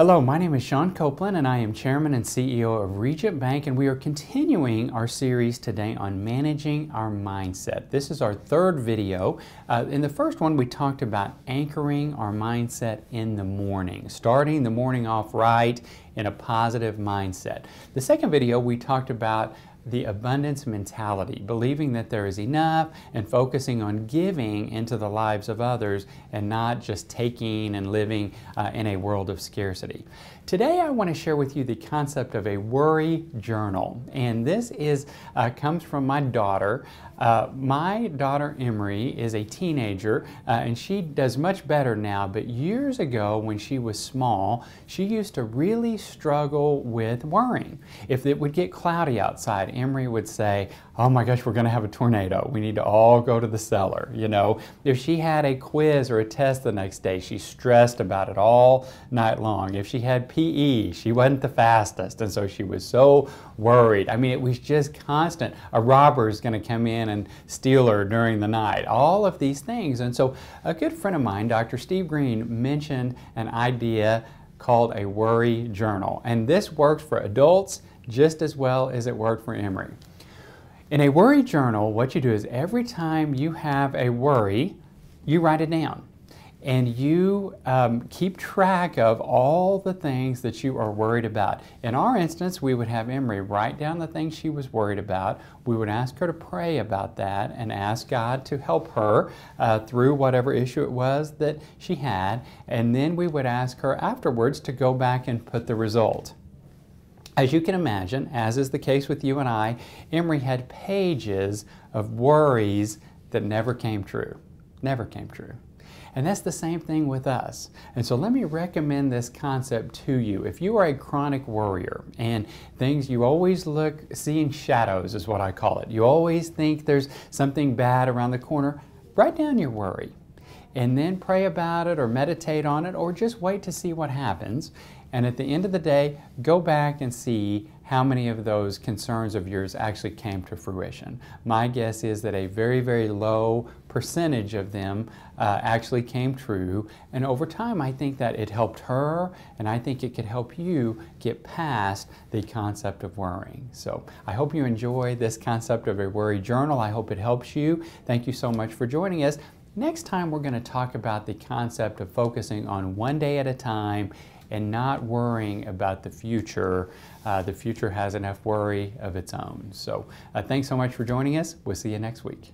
Hello, my name is Sean Copeland and I am Chairman and CEO of Regent Bank, and we are continuing our series today on managing our mindset. This is our third video. In the first one we talked about anchoring our mindset in the morning, starting the morning off right in a positive mindset. The second video we talked about the abundance mentality, believing that there is enough and focusing on giving into the lives of others and not just taking and living in a world of scarcity. Today I want to share with you the concept of a worry journal, and this comes from my daughter. My daughter Emery is a teenager and she does much better now, but years ago when she was small, she used to really struggle with worrying. If it would get cloudy outside, Emery would say, "Oh my gosh, we're going to have a tornado. We need to all go to the cellar." You know, if she had a quiz or a test the next day, she stressed about it all night long. If she had PE, she wasn't the fastest, and so she was so worried. I mean, it was just constant. A robber is going to come in and steal her during the night. All of these things. And so a good friend of mine, Dr. Steve Green, mentioned an idea called a worry journal. And this works for adults just as well as it worked for Emery. In a worry journal, what you do is every time you have a worry, you write it down. And you keep track of all the things that you are worried about. In our instance, we would have Emery write down the things she was worried about. We would ask her to pray about that and ask God to help her through whatever issue it was that she had. And then we would ask her afterwards to go back and put the result. As you can imagine, as is the case with you and I, Emery had pages of worries that never came true. Never came true. And that's the same thing with us. And so let me recommend this concept to you. If you are a chronic worrier and you always seeing shadows is what I call it. You always think there's something bad around the corner, write down your worry and then pray about it or meditate on it or just wait to see what happens. And at the end of the day, go back and see how many of those concerns of yours actually came to fruition. My guess is that a very, very low percentage of them actually came true. And over time, I think that it helped her, and I think it could help you get past the concept of worrying. So I hope you enjoy this concept of a worry journal. I hope it helps you. Thank you so much for joining us. Next time, we're going to talk about the concept of focusing on one day at a time and not worrying about the future. The future has enough worry of its own. So thanks so much for joining us. We'll see you next week.